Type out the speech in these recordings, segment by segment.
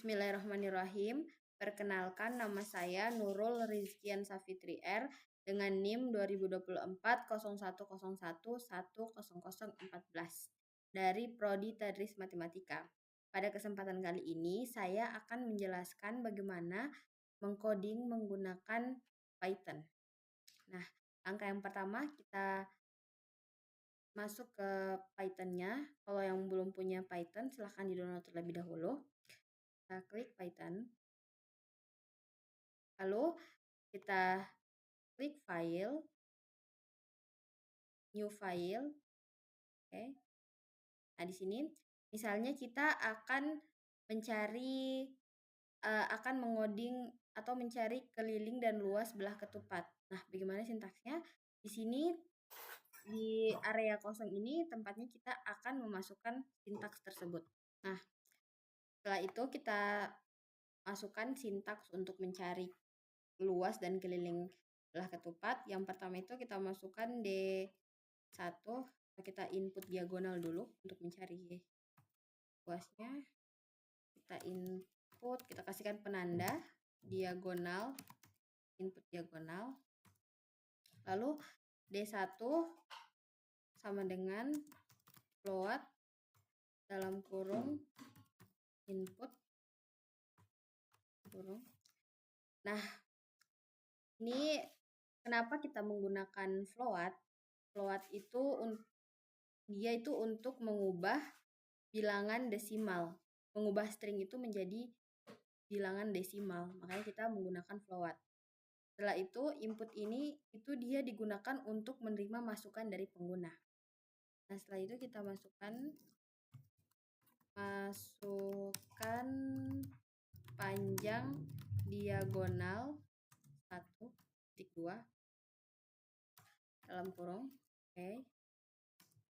Bismillahirrahmanirrahim. Perkenalkan, nama saya Nurul Rizkian Safitri R dengan NIM 2024 0101100014 dari Prodi Tadris Matematika. Pada kesempatan kali ini, saya akan menjelaskan bagaimana mengcoding menggunakan Python. Nah, langkah yang pertama kita masuk ke Python-nya. Kalau yang belum punya Python, silahkan di-download terlebih dahulu. Kita klik Python. Lalu kita klik File, New File. Oke. Nah, di sini misalnya kita akan mencari akan mengoding atau mencari keliling dan luas belah ketupat. Nah, bagaimana sintaksnya? Di sini di area kosong ini tempatnya kita akan memasukkan sintaks tersebut. Nah, setelah itu kita masukkan sintaks untuk mencari luas dan keliling belah ketupat. Yang pertama itu kita masukkan D1, kita input diagonal dulu untuk mencari luasnya. Kita input, kita kasihkan penanda diagonal, input diagonal. Lalu D1 sama dengan float dalam kurung input kurung. Nah, ini kenapa kita menggunakan float? Float itu dia itu untuk mengubah bilangan desimal, mengubah string itu menjadi bilangan desimal. Makanya kita menggunakan float. Setelah itu input ini itu dia digunakan untuk menerima masukan dari pengguna. Nah, setelah itu kita masukkan panjang diagonal 1,2 dalam kurung. Oke.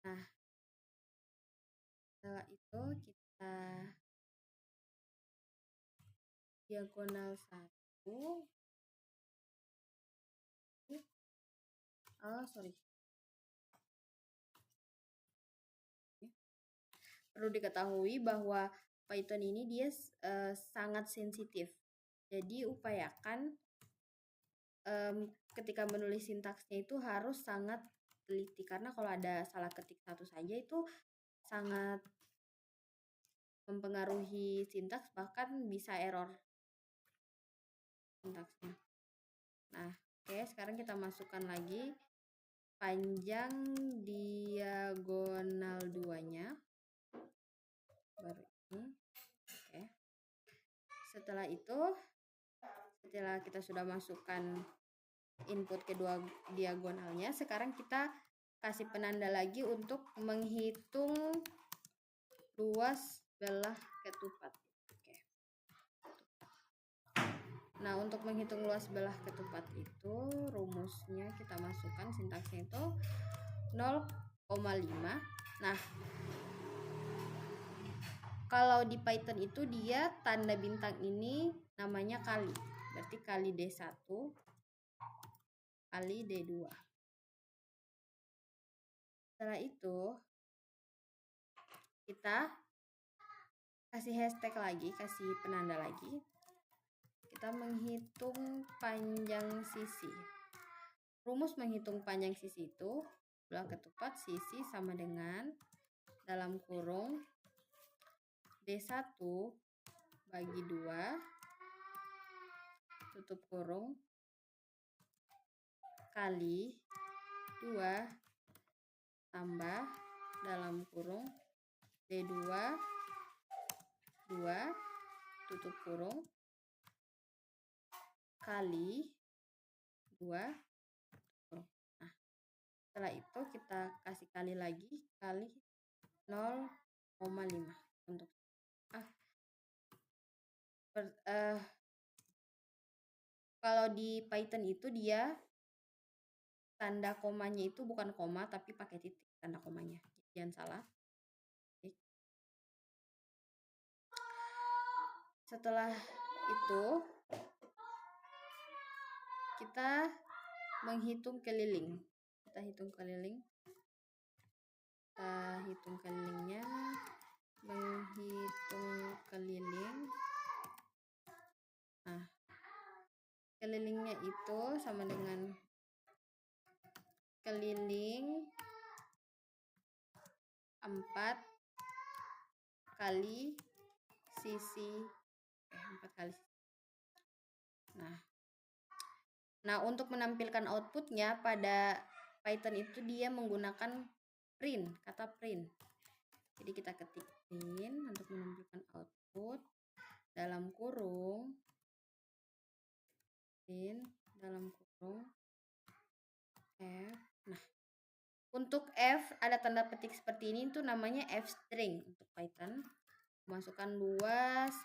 Nah, setelah itu kita diagonal 1. Perlu diketahui bahwa Python ini dia sangat sensitif. Jadi upayakan ketika menulis sintaksnya itu harus sangat teliti, karena kalau ada salah ketik satu saja itu sangat mempengaruhi sintaks, bahkan bisa error sintaksnya. Nah, oke, sekarang kita masukkan lagi panjang diagonal 2-nya. Baru ini. Oke. Setelah itu, setelah kita sudah masukkan input kedua diagonalnya, sekarang kita kasih penanda lagi untuk menghitung luas belah ketupat. Oke. Nah, untuk menghitung luas belah ketupat itu rumusnya kita masukkan sintaksnya itu 0,5. Nah, kalau di Python itu dia tanda bintang ini namanya kali. Berarti kali D1 kali D2. Setelah itu kita kasih hashtag lagi, kasih penanda lagi. Kita menghitung panjang sisi. Rumus menghitung panjang sisi itu belah ketupat sisi sama dengan dalam kurung D1 bagi 2 tutup kurung kali 2 tambah dalam kurung D2 2 tutup kurung kali 2 kurung. Nah, setelah itu kita kasih kali lagi kali 0,5 untuk kalau di Python itu dia tanda komanya itu bukan koma tapi pakai titik tanda komanya. Jangan salah. Setelah itu kita menghitung keliling. Kita hitung keliling. Kita hitung kelilingnya. Menghitung keliling Nah, kelilingnya itu sama dengan keliling 4 kali sisi 4 kali sisi. Nah, untuk menampilkan outputnya pada Python itu dia menggunakan print, kata print. Jadi kita ketik print untuk menampilkan output dalam kurung print dalam kurung F. Nah, untuk F ada tanda petik seperti ini, itu namanya F string untuk Python. Masukkan luas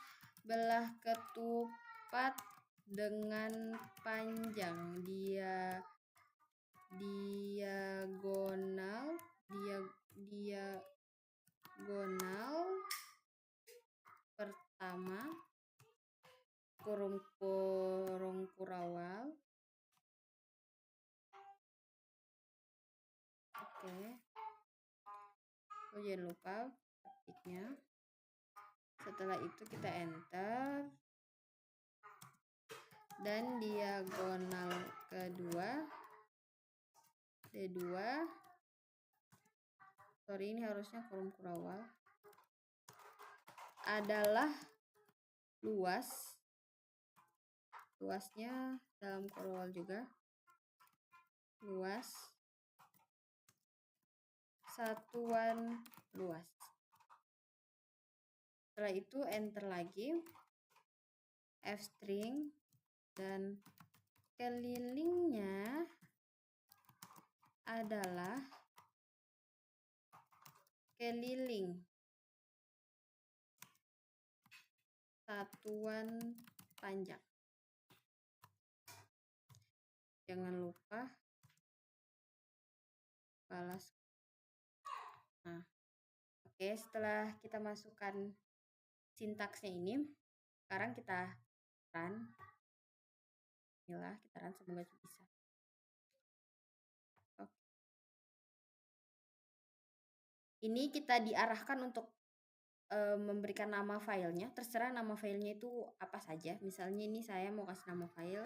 belah ketupat dengan panjang diagonal pertama kurung kurawal. Oke. Oh, jangan lupa ketiknya. Setelah itu kita enter. Dan diagonal kedua D2. Sorry, ini harusnya kurung kurawal. Adalah luasnya dalam kurawal juga. Luas satuan luas. Setelah itu enter lagi. F string dan kelilingnya adalah keliling satuan panjang. Jangan lupa balas. Nah, oke, setelah kita masukkan sintaksnya ini, sekarang kita run. Inilah, kita run, semoga bisa. Oke. Ini kita diarahkan untuk memberikan nama filenya. Terserah nama filenya itu apa saja. Misalnya ini saya mau kasih nama file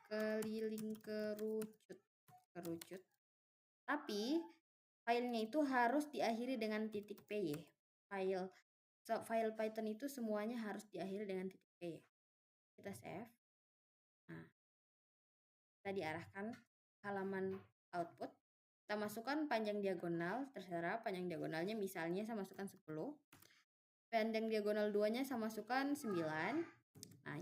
keliling kerucut. Tapi filenya itu harus diakhiri dengan titik .py. File Python itu semuanya harus diakhiri dengan titik .py. Kita save. Nah, kita diarahkan halaman output. Kita masukkan panjang diagonal, terserah panjang diagonalnya, misalnya saya masukkan 10. Panjang diagonal 2-nya saya masukkan 9. Nah,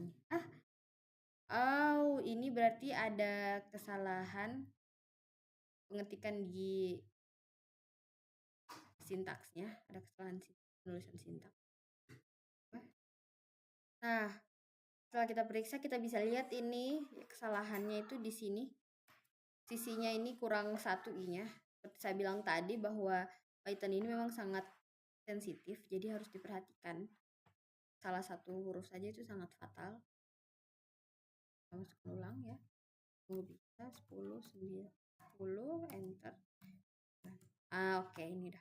ini berarti ada kesalahan pengetikan di sintaksnya, ada kesalahan penulisan sintaks. Nah, setelah kita periksa, kita bisa lihat ini kesalahannya itu di sini. Sisinya ini kurang 1 i-nya. Seperti saya bilang tadi bahwa Python ini memang sangat sensitif, jadi harus diperhatikan. Salah satu huruf saja itu sangat fatal. Masuk ulang ya. Tunggu bisa 10, 9, 10, enter. Oke, ini dah.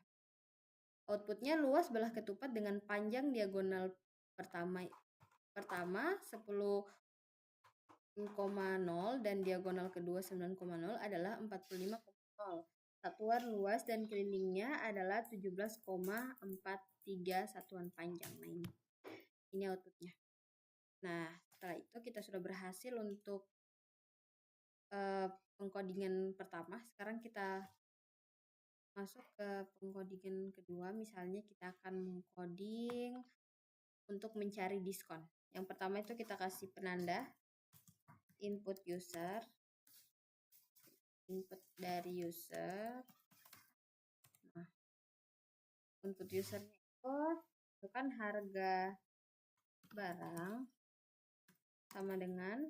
Outputnya luas belah ketupat dengan panjang diagonal pertama 10,0 dan diagonal kedua 9,0 adalah 45,0. Satuan luas dan kelilingnya adalah 17,43 satuan panjang. Nah, ini outputnya. Nah, setelah itu kita sudah berhasil untuk pengkodingan pertama. Sekarang kita masuk ke pengkodingan kedua. Misalnya kita akan mengkoding untuk mencari diskon. Yang pertama itu kita kasih penanda input user, input dari user. Nah, input usernya itu kan harga barang sama dengan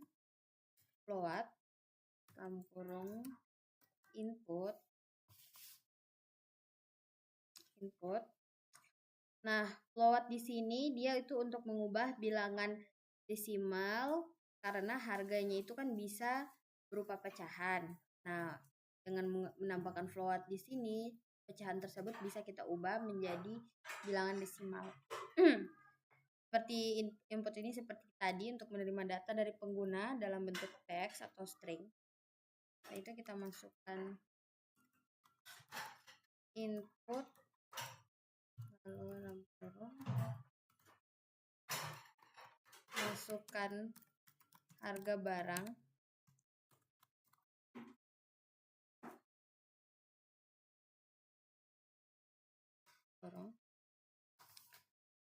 float dalam kurung input. Nah, float di sini dia itu untuk mengubah bilangan desimal karena harganya itu kan bisa berupa pecahan. Nah, dengan menambahkan float di sini, pecahan tersebut bisa kita ubah menjadi bilangan desimal. Seperti input ini seperti tadi untuk menerima data dari pengguna dalam bentuk teks atau string. Setelah itu kita masukkan input, lalu masukkan harga barang,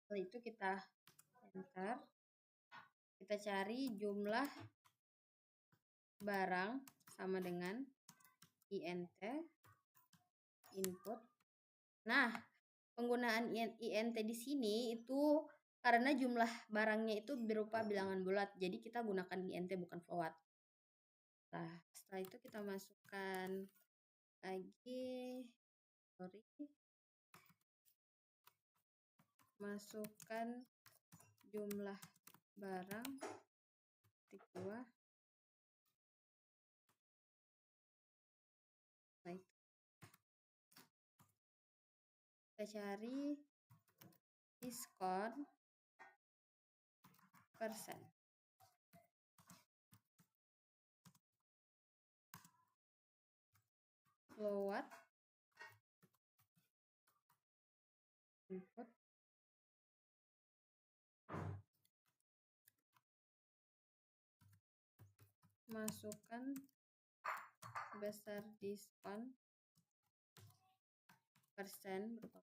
setelah itu kita enter, kita cari jumlah barang sama dengan int input. Nah, penggunaan int di sini itu karena jumlah barangnya itu berupa bilangan bulat, jadi kita gunakan int bukan float. Nah, setelah itu kita masukkan lagi, masukkan jumlah barang titik 2. Baik, kita cari diskon persen. Float input masukkan besar diskon persen berupa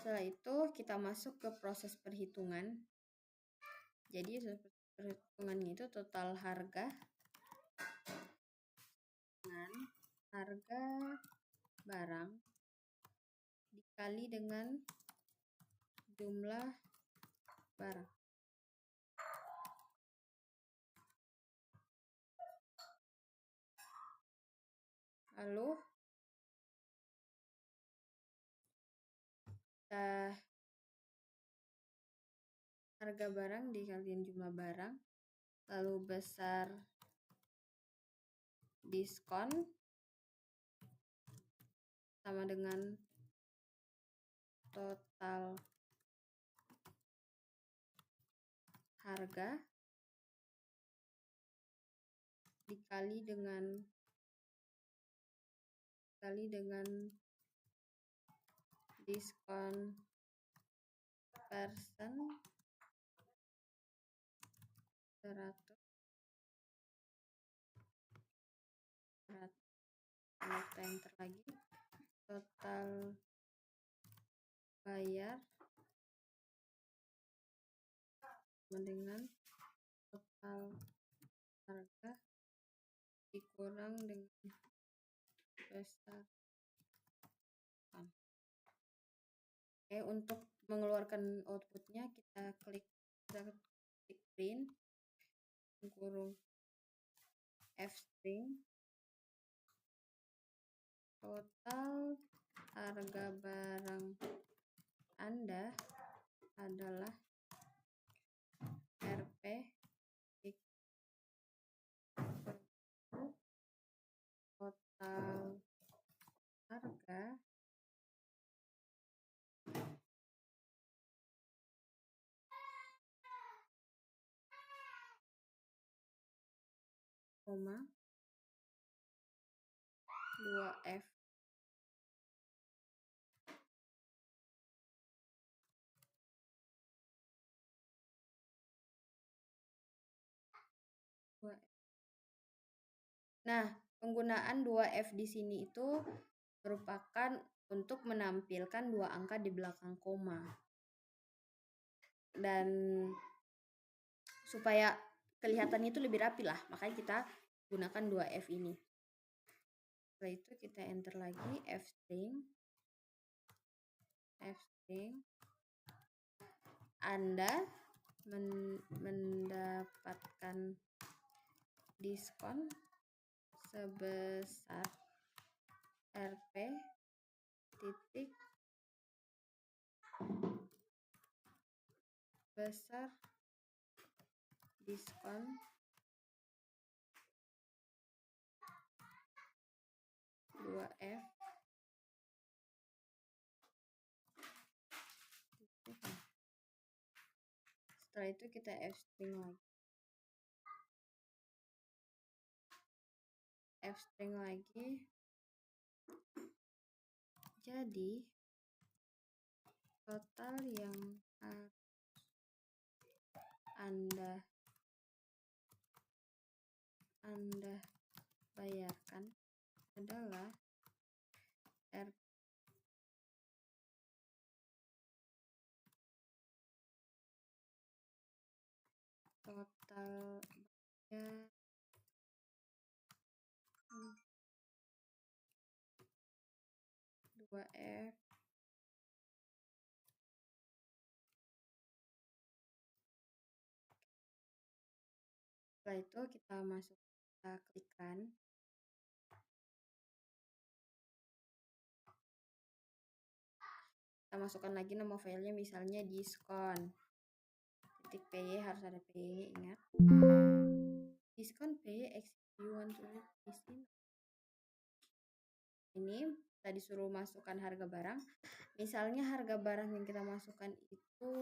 Setelah itu kita masuk ke proses perhitungan. Jadi perhitungannya itu total harga dengan harga barang dikali dengan jumlah barang. Lalu harga barang dikalikan jumlah barang, lalu besar diskon sama dengan total harga dikali dengan diskon persen 100. Kita enter lagi, total bayar sama dengan total harga dikurang dengan besar. Oke, untuk mengeluarkan outputnya kita klik print kurung f-string total harga barang Anda adalah Rp total harga koma 2F Nah, penggunaan 2F di sini itu merupakan untuk menampilkan dua angka di belakang koma. Dan supaya kelihatannya itu lebih rapi lah, makanya kita gunakan 2F ini. Setelah itu kita enter lagi f-string. Anda mendapatkan diskon sebesar Rp titik besar diskon 2F setelah itu kita F string lagi jadi total yang harus Anda bayarkan adalah R total bayar 2F setelah itu kita klikkan kita masukkan lagi nama filenya misalnya diskon .py harus ada py nya ingat diskon py you want to read this ini kita disuruh masukkan harga barang misalnya harga barang yang kita masukkan itu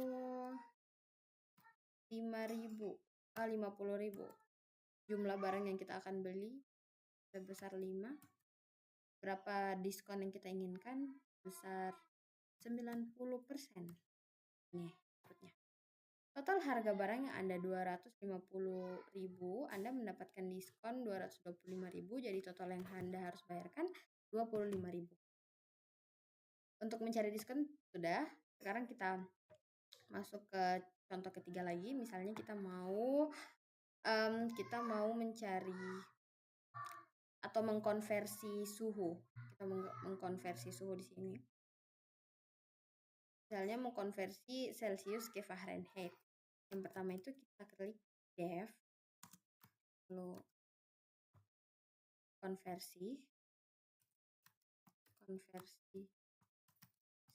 50.000 jumlah barang yang kita akan beli sebesar 5 berapa diskon yang kita inginkan besar 90%. Nih berikutnya. Total harga barang yang Anda 250.000, Anda mendapatkan diskon 225.000, jadi total yang Anda harus bayarkan 25.000. Untuk mencari diskon sudah. Sekarang kita masuk ke contoh ketiga lagi, misalnya kita mau mencari atau mengkonversi suhu. Kita mengkonversi suhu di sini. Misalnya mengkonversi Celsius ke Fahrenheit. Yang pertama itu kita klik def, lalu konversi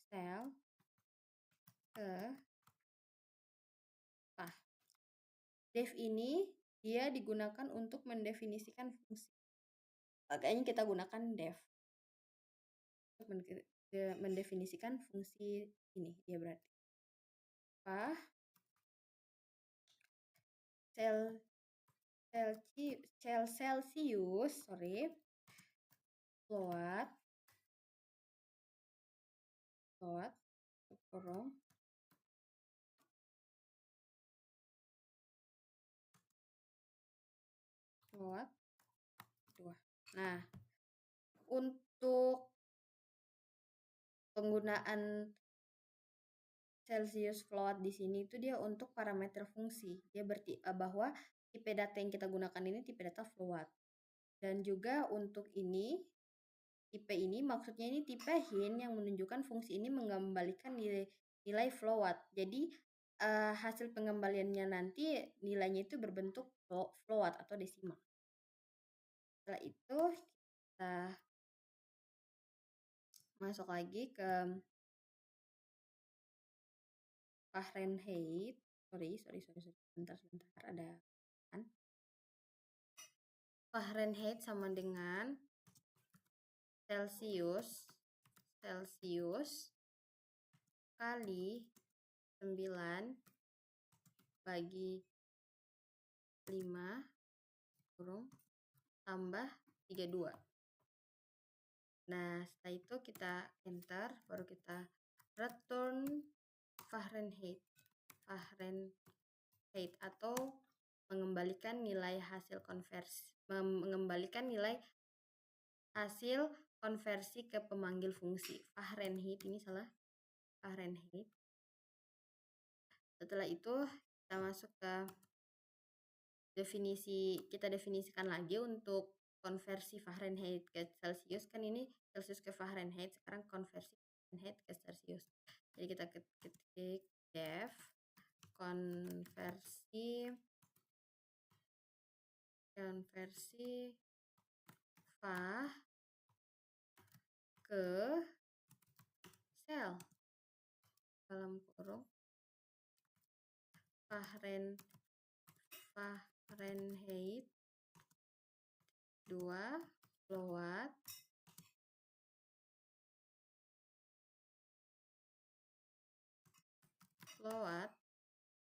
sel ke Fah. Def ini dia digunakan untuk mendefinisikan fungsi. Makanya kita gunakan def untuk mendefinisikan fungsi ini. Dia berarti Fah Celsius, float kurung float 2. Nah, untuk penggunaan Celsius float di sini itu dia untuk parameter fungsi. Dia berarti bahwa tipe data yang kita gunakan ini tipe data float. Dan juga untuk ini tipe ini maksudnya ini tipe hint yang menunjukkan fungsi ini mengembalikan nilai float. Jadi hasil pengembaliannya nanti nilainya itu berbentuk float atau desimal. Setelah itu kita masuk lagi ke Fahrenheit. Sorry. Sebentar. Ada kan? Fahrenheit sama dengan Celsius kali 9 bagi 5 kurung tambah 32. Nah, setelah itu kita enter, baru kita return Fahrenheit atau mengembalikan nilai hasil konversi ke pemanggil fungsi. Fahrenheit ini salah. Fahrenheit. Setelah itu kita masuk ke kita definisikan lagi untuk konversi Fahrenheit ke Celsius. Kan ini Celsius ke Fahrenheit, sekarang konversi Fahrenheit ke Celsius. Jadi kita ketik def konversi Fah ke sel dalam kurung Fahrenheit 2 float float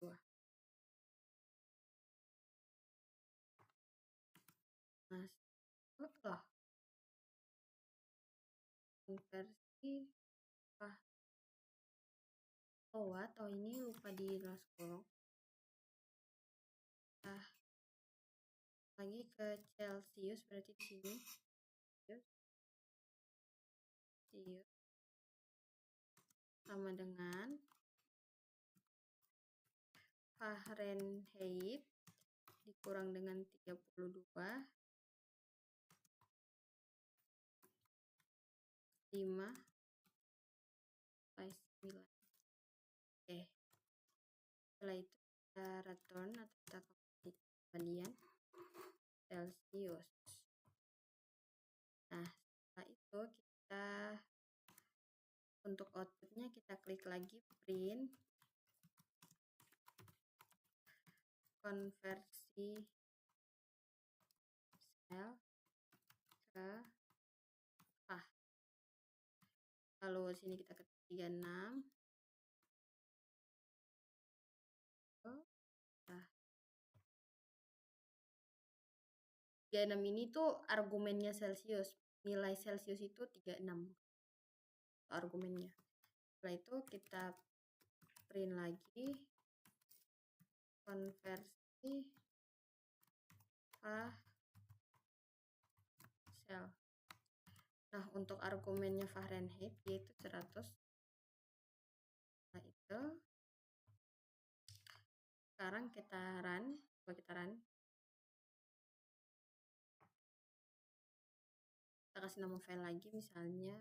2. Nah, setelah konversi float, oh ini lupa di kelas kolom. Nah, lagi ke Celsius, berarti di sini Celsius sama dengan Fahrenheit dikurang dengan 32 5 9. Oke, setelah itu kita return atau kita kembalian Celsius. Nah, setelah itu kita untuk outputnya kita klik lagi print konversi sel ke Fah. Lalu sini kita ketik 36. Nah, 36 ini tuh argumennya Celsius. Nilai Celsius itu 36 argumennya. Setelah itu kita print lagi konversi Fah sel. Nah, untuk argumennya Fahrenheit yaitu 100. Nah, itu sekarang kita run. Coba kita run. Kita kasih nama file lagi, misalnya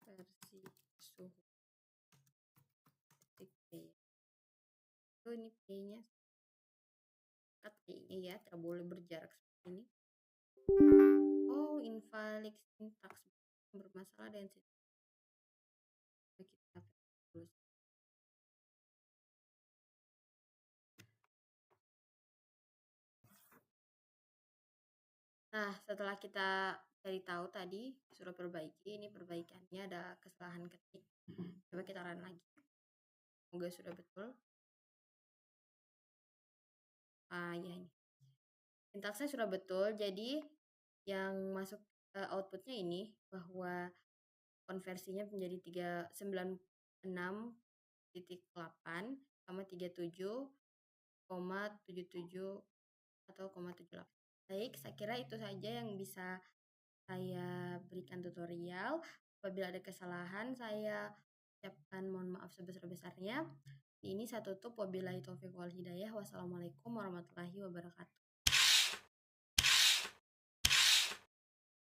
versi suhu P. Itu ini P-nya cut P-nya ya, tidak boleh berjarak seperti ini. Oh, invalid syntax bermasalah dengan kita terus. Nah, setelah kita cari tahu tadi sudah perbaiki, ini perbaikannya ada kesalahan ketik. Coba kita run lagi. Semoga sudah betul. Ya ini. Sintaksnya sudah betul, jadi yang masuk outputnya ini bahwa konversinya menjadi 396.8 sama 37,77 atau 0,78. Baik, saya kira itu saja yang bisa saya berikan tutorial. Apabila ada kesalahan, saya ucapkan mohon maaf sebesar-besarnya. Ini saya tutup. Wabillahi taufiq wal hidayah. Wassalamualaikum warahmatullahi wabarakatuh.